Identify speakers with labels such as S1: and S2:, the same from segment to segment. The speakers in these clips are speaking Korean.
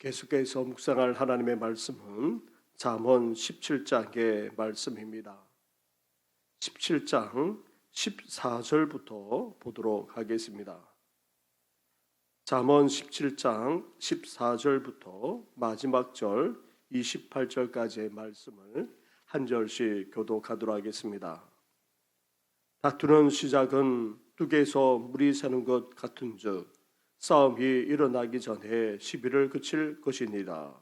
S1: 계속해서 묵상할 하나님의 말씀은 잠언 17장의 말씀입니다. 17장 14절부터 보도록 하겠습니다. 잠언 17장 14절부터 마지막 절 28절까지의 말씀을 한 절씩 교독하도록 하겠습니다. 다투는 시작은 뚝에서 물이 새는 것 같은즉 싸움이 일어나기 전에 시비를 그칠 것이니라.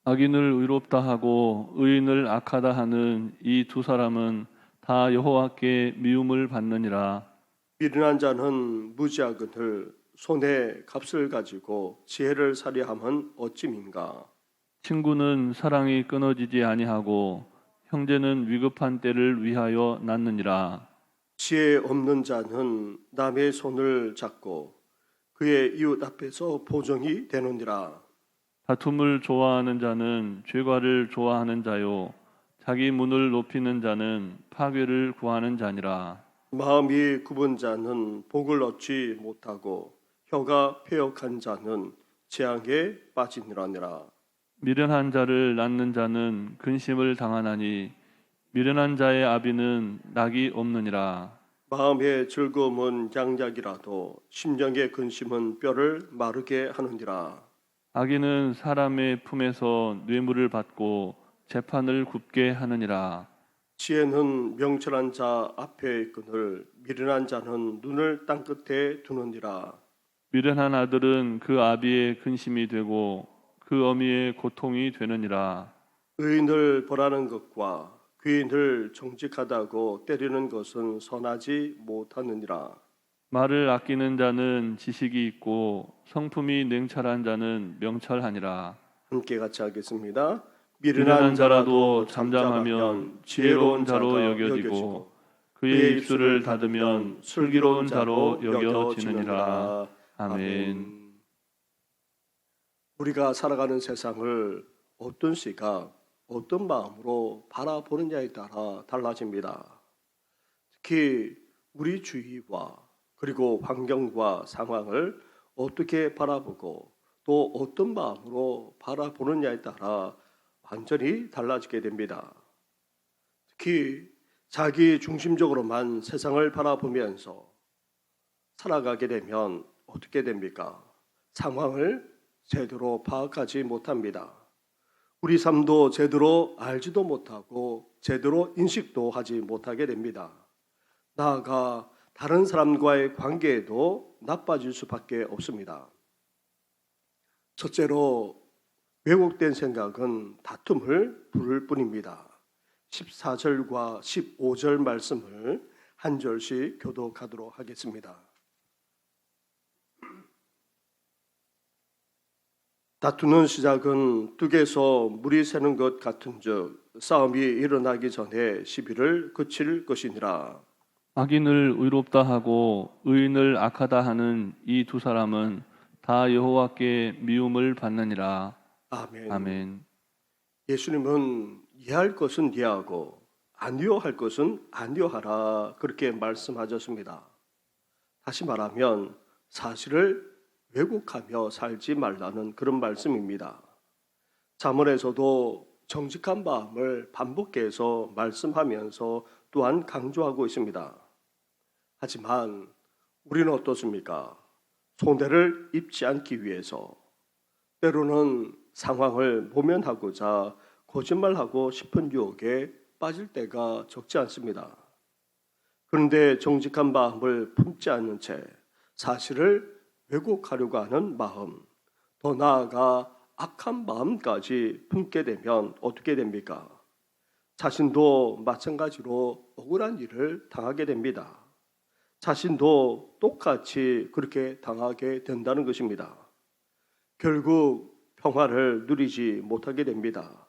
S2: 악인을 의롭다 하고 의인을 악하다 하는 이 두 사람은 다 여호와께 미움을 받느니라.
S1: 미련한 자는 무지하거늘 손에 값을 가지고 지혜를 살이함은 어찌민가.
S2: 친구는 사랑이 끊어지지 아니하고 형제는 위급한 때를 위하여 낳느니라.
S1: 지혜 없는 자는 남의 손을 잡고 그의 이웃 앞에서 보정이 되느니라.
S2: 다툼을 좋아하는 자는 죄과를 좋아하는 자요 자기 문을 높이는 자는 파괴를 구하는 자니라.
S1: 마음이 굽은 자는 복을 얻지 못하고 혀가 패역한 자는 재앙에 빠지느니라.
S2: 미련한 자를 낳는 자는 근심을 당하나니 미련한 자의 아비는 낙이 없느니라.
S1: 마음의 즐거움은 양약이라도 심령의 근심은 뼈를 마르게 하느니라.
S2: 악인은 사람의 품에서 뇌물을 받고 재판을 굽게 하느니라.
S1: 지혜는 명철한 자 앞에 있거늘 미련한 자는 눈을 땅끝에 두느니라.
S2: 미련한 아들은 그 아비의 근심이 되고 그 어미의 고통이 되느니라.
S1: 의인을 벌하는 것과 귀인을 정직하다고 때리는 것은 선하지 못하느니라.
S2: 말을 아끼는 자는 지식이 있고 성품이 냉철한 자는 명철하니라.
S1: 함께 같이 하겠습니다.
S2: 미련한 자라도 잠잠하면 지혜로운 자로 여겨지고 그의 입술을 닫으면 슬기로운 자로 여겨지느니라. 아멘.
S1: 우리가 살아가는 세상을 어떤 시각, 어떤 마음으로 바라보느냐에 따라 달라집니다. 특히 우리 주위와 그리고 환경과 상황을 어떻게 바라보고 또 어떤 마음으로 바라보느냐에 따라 완전히 달라지게 됩니다. 특히 자기 중심적으로만 세상을 바라보면서 살아가게 되면 어떻게 됩니까? 상황을 제대로 파악하지 못합니다. 우리 삶도 제대로 알지도 못하고 제대로 인식도 하지 못하게 됩니다. 나아가 다른 사람과의 관계에도 나빠질 수밖에 없습니다. 첫째로 왜곡된 생각은 다툼을 부를 뿐입니다. 14절과 15절 말씀을 한 절씩 교독하도록 하겠습니다. 다투는 시작은 뚝에서 물이 새는 것 같은즉 싸움이 일어나기 전에 시비를 그칠 것이니라.
S2: 악인을 의롭다 하고 의인을 악하다 하는 이 두 사람은 다 여호와께 미움을 받느니라.
S1: 아멘.
S2: 아멘.
S1: 예수님은 이해할 것은 이해하고 안위할 것은 안위하라 그렇게 말씀하셨습니다. 다시 말하면 사실을 왜곡하며 살지 말라는 그런 말씀입니다. 잠언에서도 정직한 마음을 반복해서 말씀하면서 또한 강조하고 있습니다. 하지만 우리는 어떻습니까? 손해를 입지 않기 위해서 때로는 상황을 모면하고자 거짓말하고 싶은 유혹에 빠질 때가 적지 않습니다. 그런데 정직한 마음을 품지 않는 채 사실을 왜곡하려고 하는 마음, 더 나아가 악한 마음까지 품게 되면 어떻게 됩니까? 자신도 마찬가지로 억울한 일을 당하게 됩니다. 자신도 똑같이 그렇게 당하게 된다는 것입니다. 결국 평화를 누리지 못하게 됩니다.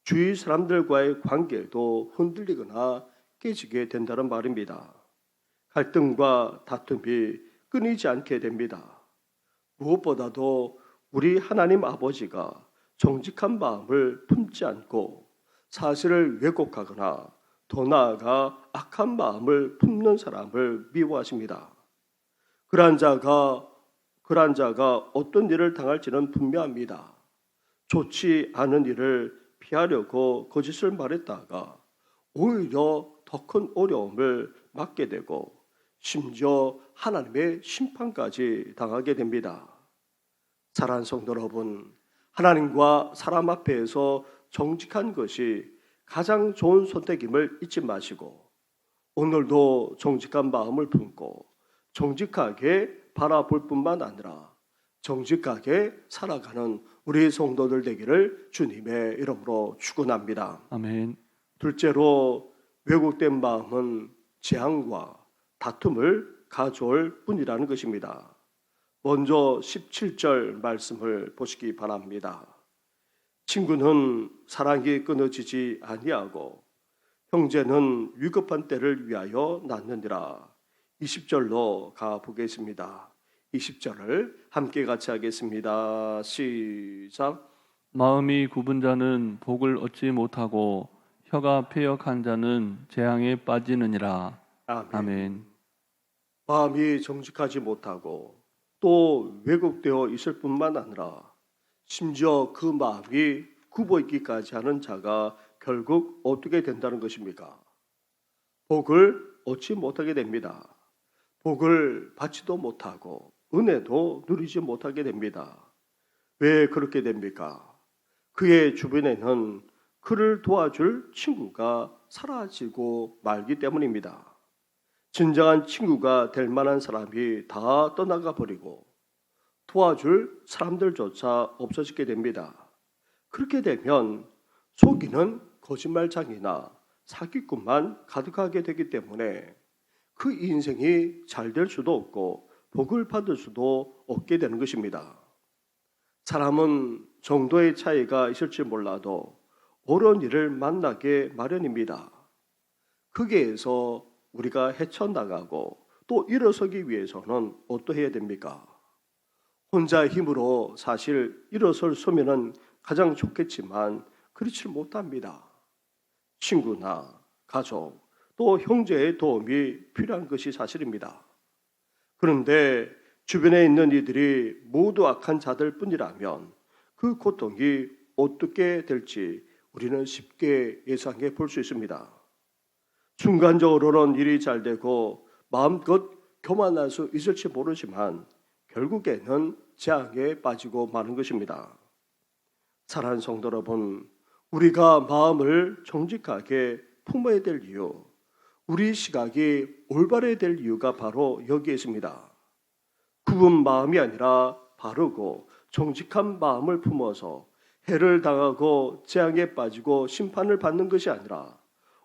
S1: 주위 사람들과의 관계도 흔들리거나 깨지게 된다는 말입니다. 갈등과 다툼이 끊이지 않게 됩니다. 무엇보다도 우리 하나님 아버지가 정직한 마음을 품지 않고 사실을 왜곡하거나 더 나아가 악한 마음을 품는 사람을 미워하십니다. 그러한 자가 어떤 일을 당할지는 분명합니다. 좋지 않은 일을 피하려고 거짓을 말했다가 오히려 더 큰 어려움을 맞게 되고 심지어 하나님의 심판까지 당하게 됩니다. 사랑하는 성도 여러분, 하나님과 사람 앞에서 정직한 것이 가장 좋은 선택임을 잊지 마시고 오늘도 정직한 마음을 품고 정직하게 바라볼 뿐만 아니라 정직하게 살아가는 우리 성도들 되기를 주님의 이름으로 축원합니다.
S2: 아멘.
S1: 둘째로 왜곡된 마음은 재앙과 다툼을 가져올 뿐이라는 것입니다. 먼저 17절 말씀을 보시기 바랍니다. 친구는 사랑이 끊어지지 아니하고 형제는 위급한 때를 위하여 낳느니라. 20절로 가보겠습니다. 20절을 함께 같이 하겠습니다. 시작.
S2: 마음이 굽은 자는 복을 얻지 못하고 혀가 패역한 자는 재앙에 빠지느니라.
S1: 아멘.
S2: 아멘.
S1: 마음이 정직하지 못하고 또 왜곡되어 있을 뿐만 아니라 심지어 그 마음이 굽어 있기까지 하는 자가 결국 어떻게 된다는 것입니까? 복을 얻지 못하게 됩니다. 복을 받지도 못하고 은혜도 누리지 못하게 됩니다. 왜 그렇게 됩니까? 그의 주변에는 그를 도와줄 친구가 사라지고 말기 때문입니다. 진정한 친구가 될 만한 사람이 다 떠나가 버리고 도와줄 사람들조차 없어지게 됩니다. 그렇게 되면 속이는 거짓말장이나 사기꾼만 가득하게 되기 때문에 그 인생이 잘 될 수도 없고 복을 받을 수도 없게 되는 것입니다. 사람은 정도의 차이가 있을지 몰라도 옳은 일을 만나게 마련입니다. 거기에서 우리가 헤쳐나가고 또 일어서기 위해서는 어떠해야 됩니까? 혼자 힘으로 사실 일어설 수면은 가장 좋겠지만 그렇지 못합니다. 친구나 가족 또 형제의 도움이 필요한 것이 사실입니다. 그런데 주변에 있는 이들이 모두 악한 자들 뿐이라면 그 고통이 어떻게 될지 우리는 쉽게 예상해 볼 수 있습니다. 순간적으로는 일이 잘 되고 마음껏 교만할 수 있을지 모르지만 결국에는 재앙에 빠지고 마는 것입니다. 사랑하는 성도 여러분, 우리가 마음을 정직하게 품어야 될 이유, 우리 시각이 올바라야 될 이유가 바로 여기에 있습니다. 굽은 마음이 아니라 바르고 정직한 마음을 품어서 해를 당하고 재앙에 빠지고 심판을 받는 것이 아니라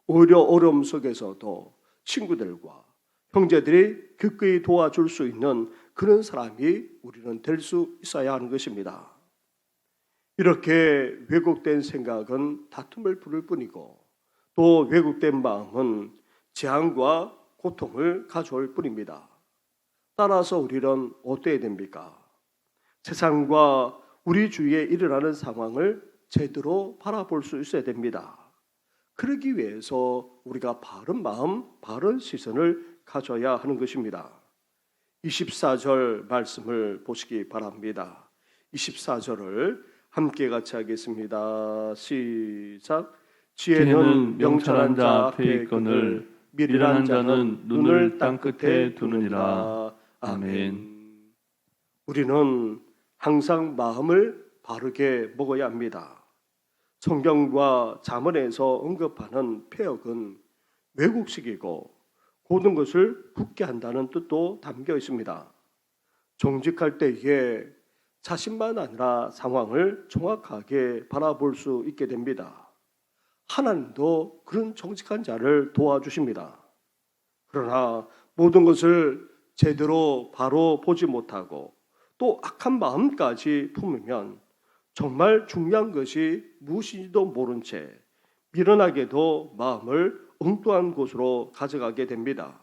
S1: 오히려 어려움 속에서도 친구들과 형제들이 기꺼이 도와줄 수 있는 그런 사람이 우리는 될 수 있어야 하는 것입니다. 이렇게 왜곡된 생각은 다툼을 부를 뿐이고 또 왜곡된 마음은 재앙과 고통을 가져올 뿐입니다. 따라서 우리는 어때야 됩니까? 세상과 우리 주위에 일어나는 상황을 제대로 바라볼 수 있어야 됩니다. 그러기 위해서 우리가 바른 마음, 바른 시선을 가져야 하는 것입니다. 24절 말씀을 보시기 바랍니다. 24절을 함께 같이 하겠습니다. 시작. 지혜는 명철한 자 앞에 있거늘 미련한 자는 눈을 땅 끝에 두느니라. 아멘. 우리는 항상 마음을 바르게 먹어야 합니다. 성경과 잠언에서 언급하는 패역은 왜곡식이고 고든 것을 굳게 한다는 뜻도 담겨 있습니다. 정직할 때에 자신만 아니라 상황을 정확하게 바라볼 수 있게 됩니다. 하나님도 그런 정직한 자를 도와주십니다. 그러나 모든 것을 제대로 바로 보지 못하고 또 악한 마음까지 품으면 정말 중요한 것이 무엇인지도 모른 채 미련하게도 마음을 엉뚱한 곳으로 가져가게 됩니다.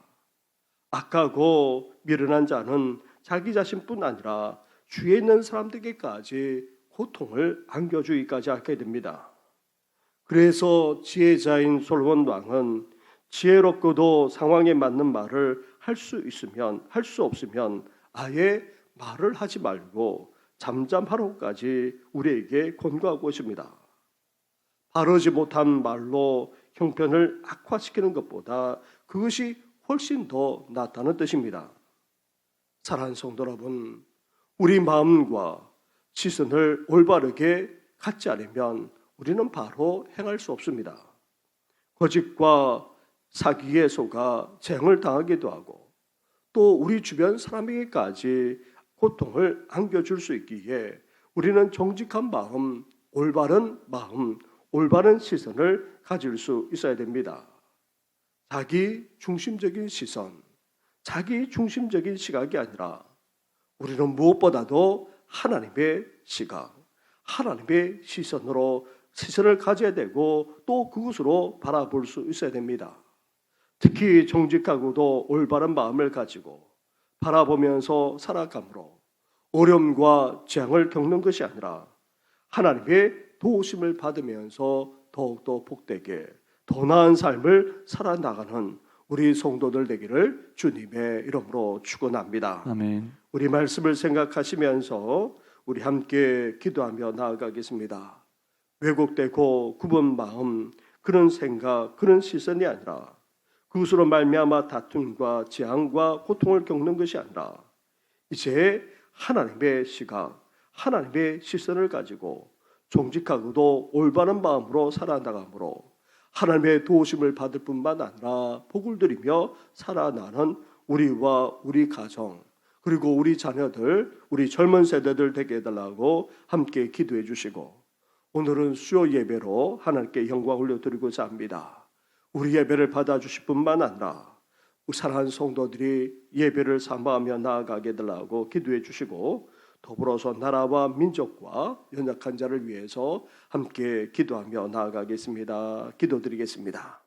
S1: 악하고 미련한 자는 자기 자신뿐 아니라 주위에 있는 사람들에게까지 고통을 안겨주기까지 하게 됩니다. 그래서 지혜자인 솔로몬 왕은 지혜롭고도 상황에 맞는 말을 할 수 있으면 할 수 없으면 아예 말을 하지 말고 잠잠하라고까지 우리에게 권고하고 있습니다. 바르지 못한 말로 형편을 악화시키는 것보다 그것이 훨씬 더 낫다는 뜻입니다. 사랑하는 성도 여러분, 우리 마음과 시선을 올바르게 갖지 않으면 우리는 바로 행할 수 없습니다. 거짓과 사기에 속아 재앙을 당하기도 하고 또 우리 주변 사람에게까지 고통을 안겨줄 수 있기에 우리는 정직한 마음, 올바른 시선을 가질 수 있어야 됩니다. 자기 중심적인 시선, 자기 중심적인 시각이 아니라 우리는 무엇보다도 하나님의 시각, 하나님의 시선을 가져야 되고 또 그것으로 바라볼 수 있어야 됩니다. 특히 정직하고도 올바른 마음을 가지고 바라보면서 살아감으로 어려움과 재앙을 겪는 것이 아니라 하나님의 도우심을 받으면서 더욱더 복되게 더 나은 삶을 살아나가는 우리 성도들 되기를 주님의 이름으로 축원합니다.
S2: 아멘.
S1: 우리 말씀을 생각하시면서 우리 함께 기도하며 나아가겠습니다. 왜곡되고 굽은 마음, 그런 생각, 그런 시선이 아니라 그것으로 말미암아 다툼과 재앙과 고통을 겪는 것이 아니라 이제 하나님의 시각, 하나님의 시선을 가지고 정직하고도 올바른 마음으로 살아나가므로 하나님의 도우심을 받을 뿐만 아니라 복을 누리며 살아나는 우리와 우리 가정 그리고 우리 자녀들, 우리 젊은 세대들 되게 해달라고 함께 기도해 주시고 오늘은 수요 예배로 하나님께 영광 올려드리고자 합니다. 우리 예배를 받아주실 뿐만 아니라 사랑하는 성도들이 예배를 사모하며 나아가게 해달라고 기도해 주시고 더불어서 나라와 민족과 연약한 자를 위해서 함께 기도하며 나아가겠습니다. 기도드리겠습니다.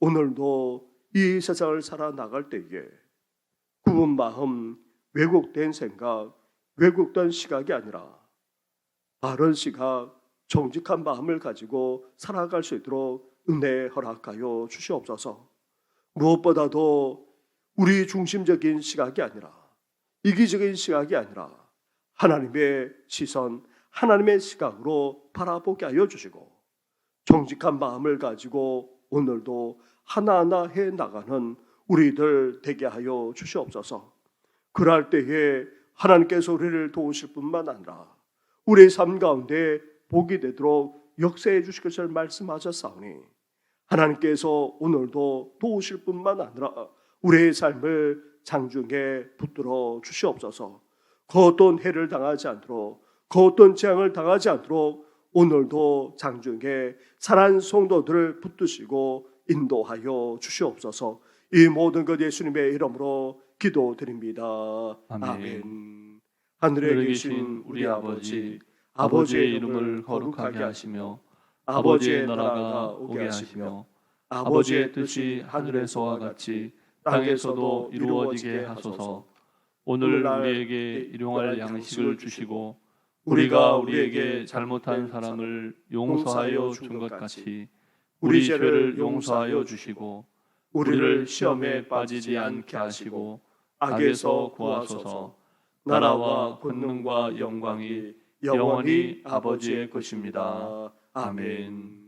S1: 오늘도 이 세상을 살아나갈 때에 굽은 마음, 왜곡된 생각, 왜곡된 시각이 아니라 바른 시각, 정직한 마음을 가지고 살아갈 수 있도록 은혜 허락하여 주시옵소서. 무엇보다도 우리 중심적인 시각이 아니라 이기적인 시각이 아니라 하나님의 시선, 하나님의 시각으로 바라보게 하여 주시고 정직한 마음을 가지고 오늘도 하나하나 해 나가는 우리들 되게 하여 주시옵소서. 그럴 때에 하나님께서 우리를 도우실 뿐만 아니라 우리의 삶 가운데 복이 되도록 역사해 주실 것을 말씀하셨사오니 하나님께서 오늘도 도우실 뿐만 아니라 우리의 삶을 장중에 붙들어 주시옵소서. 그 어떤 해를 당하지 않도록, 그 어떤 재앙을 당하지 않도록 오늘도 장중에 사랑하는 성도들을 붙드시고 인도하여 주시옵소서. 이 모든 것 예수님의 이름으로 기도드립니다. 아멘. 하늘에 계신 우리 아버지, 아버지의 이름을 거룩하게 하시며 아버지의 나라가 오게 하시며 아버지의 뜻이 하늘에서와 같이 땅에서도 이루어지게 하소서.
S2: 오늘 우리에게 일용할 양식을 주시고 우리가 우리에게 잘못한 사람을 용서하여 준 것 같이 우리 죄를 용서하여 주시고 우리를 시험에 빠지지 않게 하시고 악에서 구하소서. 나라와 권능과 영광이 영원히 아버지의 것입니다. 아멘.